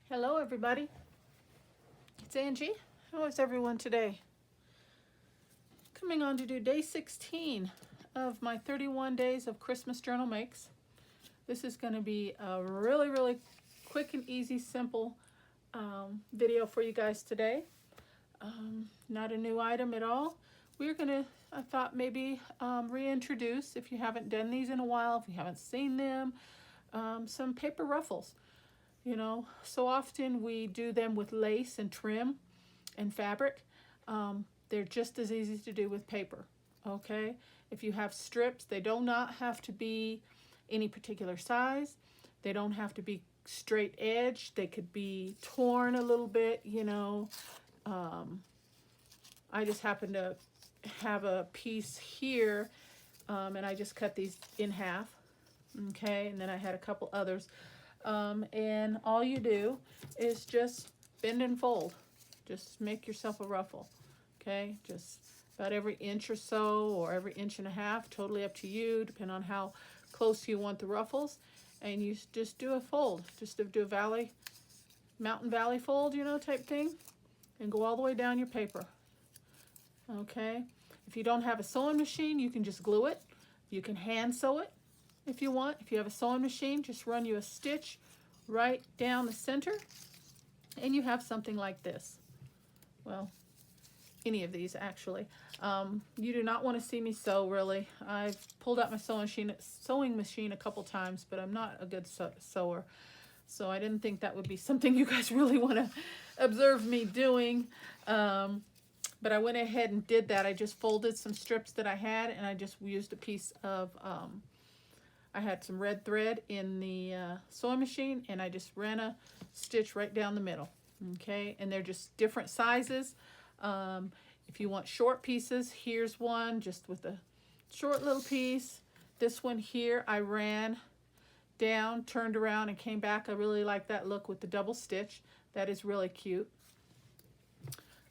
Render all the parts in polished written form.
Hello everybody, it's Angie. How is everyone today? Coming on to do day 16 of my 31 days of Christmas journal makes. This is going to be a really quick and easy, simple video for you guys today. Not a new item at all. We're going to, I thought maybe reintroduce, if you haven't done these in a while, if you haven't seen them, some paper ruffles. You know, so often we do them with lace and trim and fabric. They're just as easy to do with paper, okay? If you have strips, they do not have to be any particular size. They don't have to be straight edge. They could be torn a little bit, you know. I just happen to have a piece here, and I just cut these in half, okay? And then I had a couple others. And all you do is just bend and fold. Just make yourself a ruffle, okay? Just about every inch or so, or every inch and a half, totally up to you, depending on how close you want the ruffles. And you just do a fold, just do a mountain valley fold, you know, type thing, and go all the way down your paper, okay? If you don't have a sewing machine, you can just glue it. You can hand sew it if you want. If you have a sewing machine, just run you a stitch right down the center and you have something like this. Well, any of these actually. You do not want to see me sew, really. I've pulled out my sewing machine a couple times, but I'm not a good sewer, so I didn't think that would be something you guys really want to observe me doing. But I went ahead and did that. I just folded some strips that I had, and I just used a piece of I had some red thread in the sewing machine, and I just ran a stitch right down the middle, okay? And they're just different sizes. If you want short pieces, here's one just with a short little piece. This one here, I ran down, turned around, and came back. I really like that look with the double stitch. That is really cute.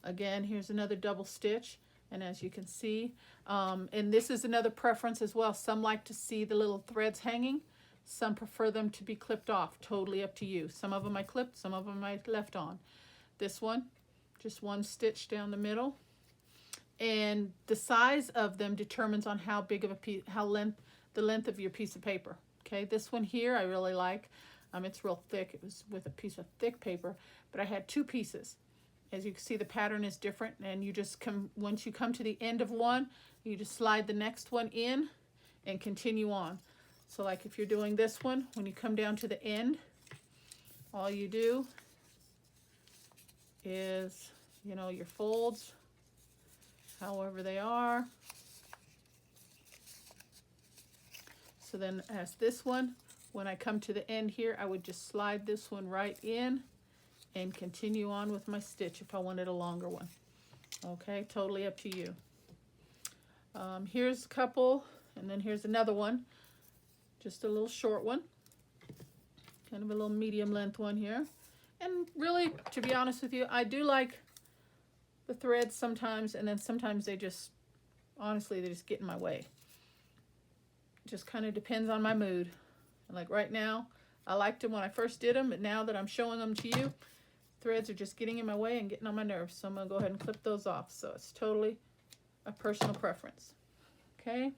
Again, here's another double stitch. And as you can see, and this is another preference as well. Some like to see the little threads hanging. Some prefer them to be clipped off. Totally up to you. Some of them I clipped, some of them I left on. This one, just one stitch down the middle. And the size of them determines on how big of a piece, the length of your piece of paper. Okay, this one here I really like. It's real thick. It was with a piece of thick paper, but I had two pieces. As you can see, the pattern is different, and you just once you come to the end of one, you just slide the next one in and continue on. So like if you're doing this one, when you come down to the end, all you do is, you know, your folds, however they are. So then as this one, when I come to the end here, I would just slide this one right in and continue on with my stitch if I wanted a longer one. Okay, totally up to you. Here's a couple, and then here's another one, just a little short one, kind of a little medium length one here. And really, to be honest with you, I do like the threads sometimes, and then sometimes they just, honestly, they just get in my way. Just kind of depends on my mood. Like right now, I liked them when I first did them, but now that I'm showing them to you, threads are just getting in my way and getting on my nerves, so I'm going to go ahead and clip those off. So it's totally a personal preference. Okay,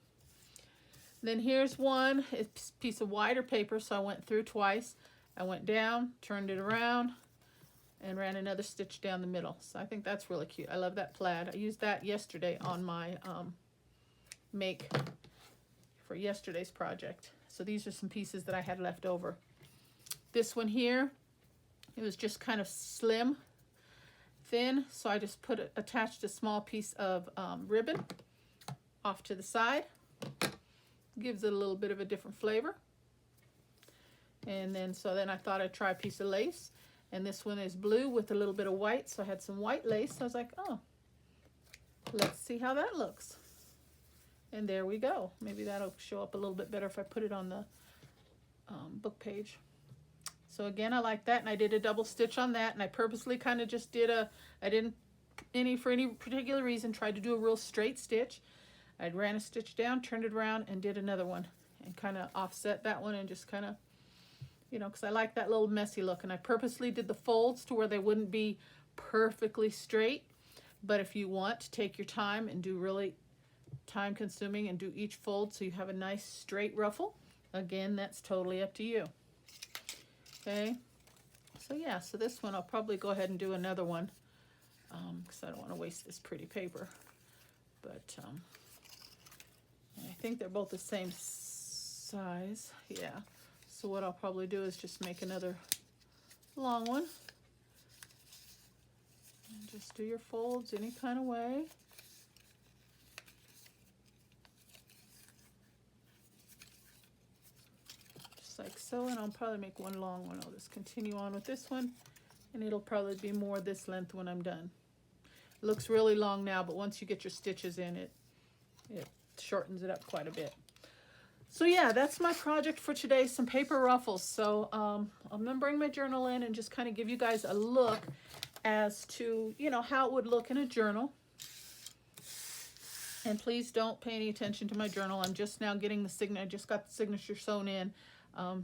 then here's one. It's a piece of wider paper, so I went through twice. I went down, turned it around, and ran another stitch down the middle. So I think that's really cute. I love that plaid. I used that yesterday on my make for yesterday's project. So these are some pieces that I had left over. This one here, it was just kind of slim, thin, so I just attached a small piece of ribbon off to the side. Gives it a little bit of a different flavor. And then, so then I thought I'd try a piece of lace. And this one is blue with a little bit of white, so I had some white lace. So I was like, oh, let's see how that looks. And there we go. Maybe that'll show up a little bit better if I put it on the book page. So again, I like that, and I did a double stitch on that, and I purposely kind of just did I didn't, for any particular reason, tried to do a real straight stitch. I ran a stitch down, turned it around, and did another one, and kind of offset that one and just kind of you know, because I like that little messy look, and I purposely did the folds to where they wouldn't be perfectly straight. But if you want to take your time and do really time consuming and do each fold so you have a nice straight ruffle, again, that's totally up to you. Okay, so yeah, so this one I'll probably go ahead and do another one because I don't want to waste this pretty paper. But I think they're both the same size. Yeah, so what I'll probably do is just make another long one. And just do your folds any kind of way. Just like so, and I'll probably make one long one. I'll just continue on with this one, and it'll probably be more this length when I'm done. It looks really long now, but once you get your stitches in, it shortens it up quite a bit. So yeah, that's my project for today, some paper ruffles. So I'm gonna bring my journal in and just kind of give you guys a look as to, you know, how it would look in a journal. And please don't pay any attention to my journal. I'm just now getting the signature. I just got the signature sewn in.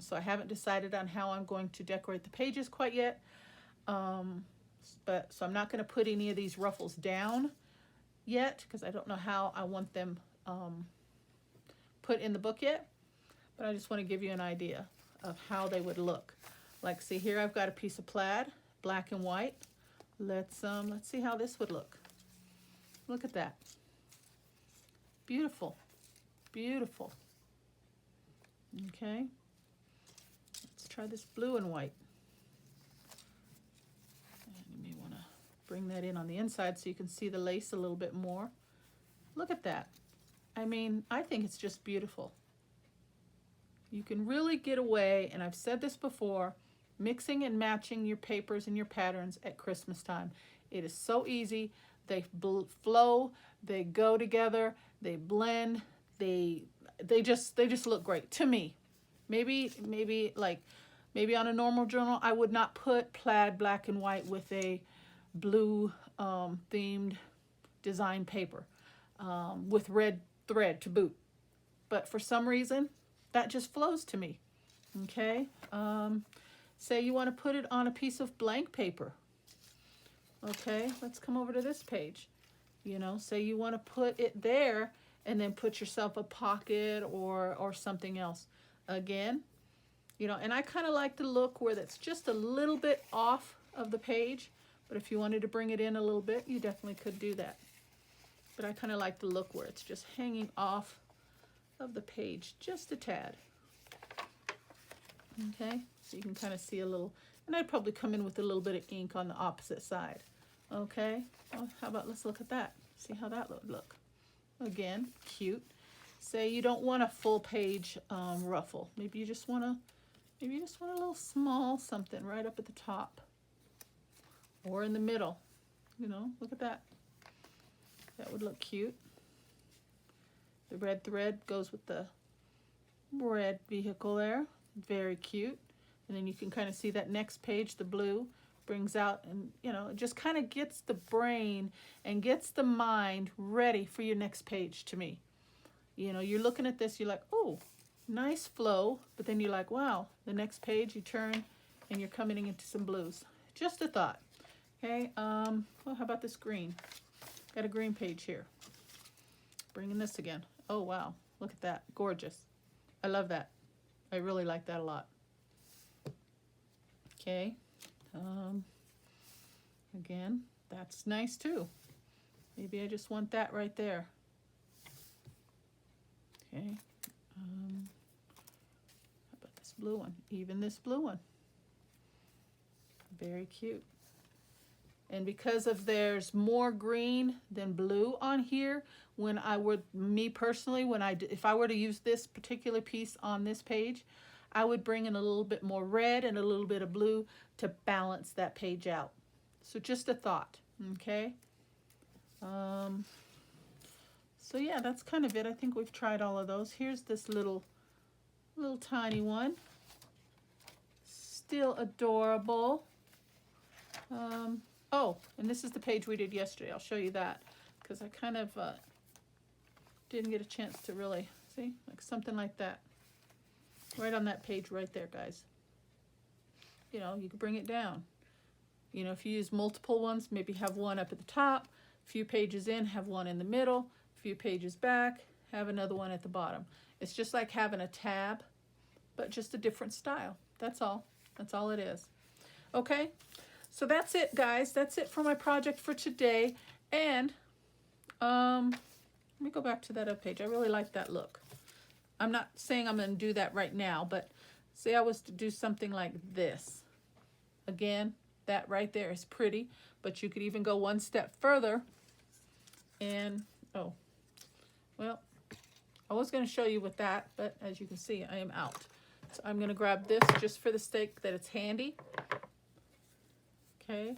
So I haven't decided on how I'm going to decorate the pages quite yet. So I'm not going to put any of these ruffles down yet because I don't know how I want them put in the book yet. But I just want to give you an idea of how they would look. Like, see here, I've got a piece of plaid, black and white. Let's see how this would look. Look at that. Beautiful, beautiful. Okay, let's try this blue and white. And you may want to bring that in on the inside so you can see the lace a little bit more. Look at that. I mean, I think it's just beautiful. You can really get away, and I've said this before, mixing and matching your papers and your patterns at Christmas time. It is so easy. They flow, they go together, they blend, they just look great to me. Maybe on a normal journal I would not put plaid black and white with a blue themed design paper with red thread to boot. But for some reason that just flows to me. Okay, say you want to put it on a piece of blank paper. Okay, let's come over to this page. You know, say you want to put it there and then put yourself a pocket or something else. Again, you know, and I kind of like the look where that's just a little bit off of the page, but if you wanted to bring it in a little bit, you definitely could do that. But I kind of like the look where it's just hanging off of the page just a tad. Okay, so you can kind of see a little, and I'd probably come in with a little bit of ink on the opposite side. Okay, well, how about let's look at that. See how that would look. Again, cute. Say you don't want a full page ruffle. Maybe you just want a little small something right up at the top or in the middle. You know, look at that. That would look cute. The red thread goes with the red vehicle there. Very cute. And then you can kind of see that next page, the blue, brings out, and you know, it just kind of gets the brain and gets the mind ready for your next page to me. You know, you're looking at this, you're like, oh, nice flow, but then you're like, wow, the next page you turn and you're coming into some blues. Just a thought. Okay, well, how about this green? Got a green page here. Bringing this again. Oh, wow, look at that, gorgeous. I love that. I really like that a lot. Okay. Again, that's nice too. Maybe I just want that right there. Okay. How about this blue one? Even this blue one. Very cute. And because of there's more green than blue on here, when I would, me personally, if I were to use this particular piece on this page, I would bring in a little bit more red and a little bit of blue to balance that page out. So just a thought, okay? So yeah, that's kind of it. I think we've tried all of those. Here's this little tiny one. Still adorable. Oh, and this is the page we did yesterday. I'll show you that because I kind of didn't get a chance to really see, like something like that. Right on that page right there, guys. you know, you can bring it down. You know, if you use multiple ones, maybe have one up at the top, a few pages in, have one in the middle, a few pages back, have another one at the bottom. It's just like having a tab, but just a different style. That's all. That's all it is. Okay, so that's it, guys. That's it for my project for today. And let me go back to that other page. I really like that look. I'm not saying I'm going to do that right now, but say I was to do something like this. Again, that right there is pretty, but you could even go one step further. And, oh, well, I was going to show you with that, but as you can see, I am out. So I'm going to grab this just for the sake that it's handy. Okay.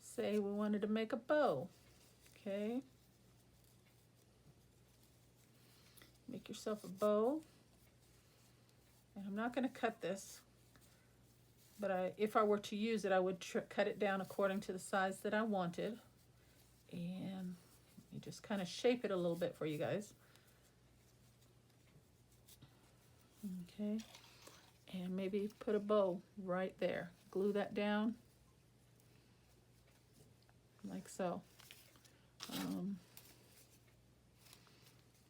Say we wanted to make a bow. Okay. Make yourself a bow. And I'm not going to cut this, but if I were to use it, I would cut it down according to the size that I wanted. And you just kind of shape it a little bit for you guys. Okay. And maybe put a bow right there. Glue that down like so.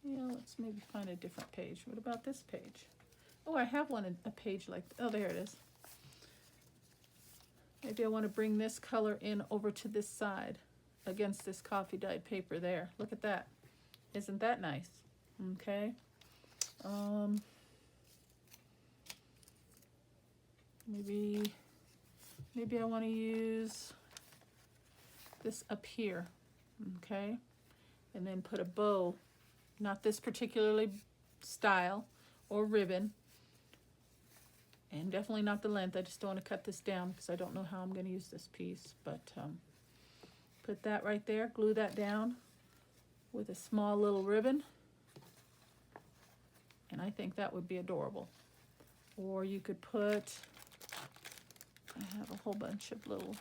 Yeah, let's maybe find a different page. What about this page? Oh, I have a page like, oh, there it is. Maybe I want to bring this color in over to this side against this coffee dyed paper there. Look at that. Isn't that nice? Okay. Maybe I want to use this up here. Okay. And then put a bow, not this particularly style or ribbon, and definitely not the length. I just don't want to cut this down because I don't know how I'm going to use this piece, but put that right there, glue that down with a small little ribbon, and I think that would be adorable. Or you could put, I have a whole bunch of little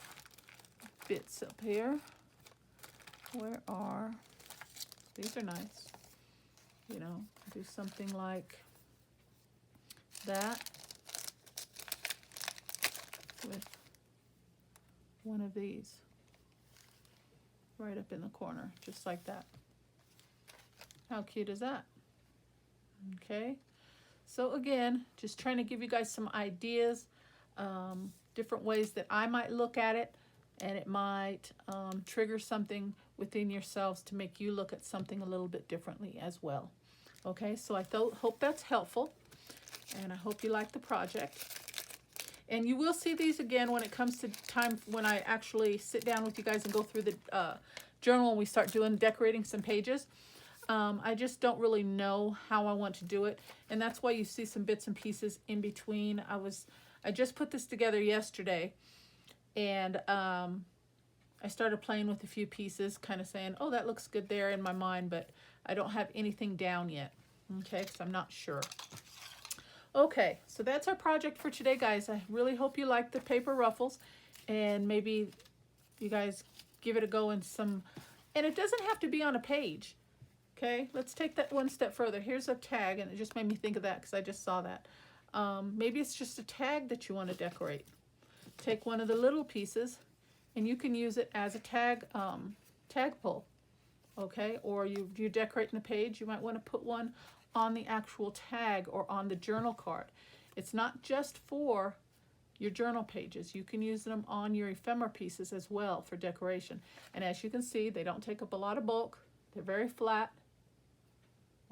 bits up here. Where are, these are nice. You know, do something like that with one of these right up in the corner, just like that. How cute is that? Okay, so again, just trying to give you guys some ideas, different ways that I might look at it, and it might trigger something within yourselves to make you look at something a little bit differently as well. Okay, so I hope that's helpful, and I hope you like the project. And you will see these again when it comes to time when I actually sit down with you guys and go through the journal and we start decorating some pages. I just don't really know how I want to do it, and that's why you see some bits and pieces in between. I just put this together yesterday, and I started playing with a few pieces, kind of saying, oh, that looks good there in my mind, but I don't have anything down yet, okay, because I'm not sure. Okay, so that's our project for today, guys. I really hope you like the paper ruffles, and maybe you guys give it a go in some, and it doesn't have to be on a page, okay? Let's take that one step further. Here's a tag, and it just made me think of that because I just saw that. Maybe it's just a tag that you want to decorate. Take one of the little pieces, and you can use it as a tag pull, okay? Or you're decorating the page, you might want to put one on the actual tag or on the journal card. It's not just for your journal pages. You can use them on your ephemera pieces as well for decoration. And as you can see, they don't take up a lot of bulk. They're very flat.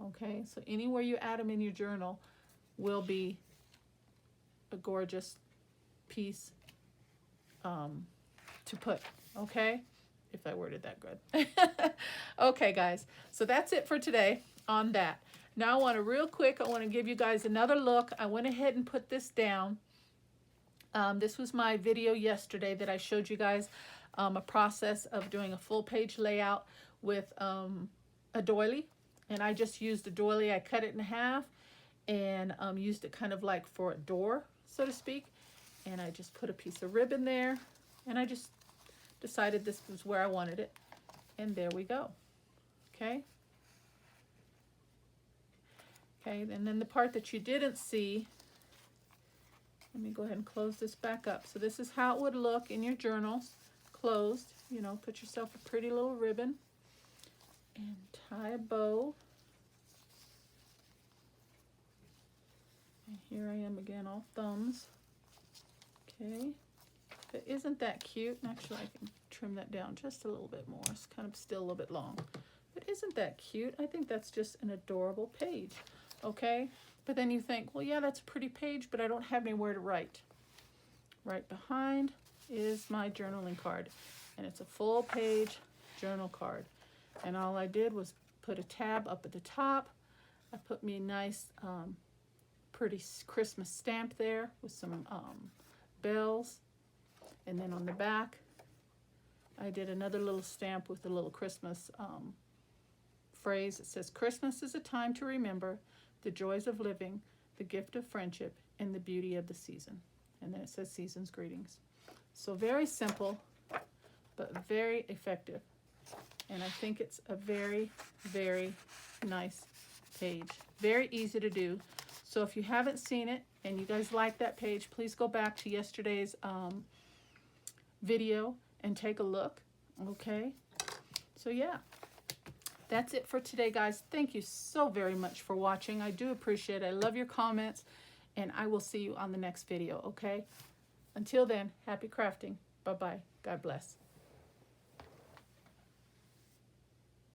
Okay, so anywhere you add them in your journal will be a gorgeous piece to put, okay? If I worded that good. Okay, guys, so that's it for today on that. Now I want to give you guys another look. I went ahead and put this down. This was my video yesterday that I showed you guys a process of doing a full page layout with a doily. And I just used a doily. I cut it in half and used it kind of like for a door, so to speak. And I just put a piece of ribbon there. And I just decided this was where I wanted it. And there we go. Okay. Okay, and then the part that you didn't see Let me go ahead and close this back up. So this is how it would look in your journals, closed. You know, put yourself a pretty little ribbon and tie a bow. And here I am again, all thumbs. Okay. But isn't that cute? And actually, I can trim that down just a little bit more. It's kind of still a little bit long. But isn't that cute? I think that's just an adorable page. Okay. But then you think, well, yeah, that's a pretty page, but I don't have anywhere to write. Right behind is my journaling card. And it's a full page journal card. And all I did was put a tab up at the top. I put me a nice, pretty Christmas stamp there with some bells. And then on the back, I did another little stamp with a little Christmas phrase. It says, Christmas is a time to remember the joys of living, the gift of friendship, and the beauty of the season. And then it says season's greetings. So very simple, but very effective. And I think it's a very, very nice page. Very easy to do. So if you haven't seen it and you guys like that page, please go back to yesterday's video and take a look. Okay. So yeah. That's it for today, guys. Thank you so very much for watching. I do appreciate it. I love your comments, and I will see you on the next video, okay? Until then, happy crafting. Bye-bye. God bless.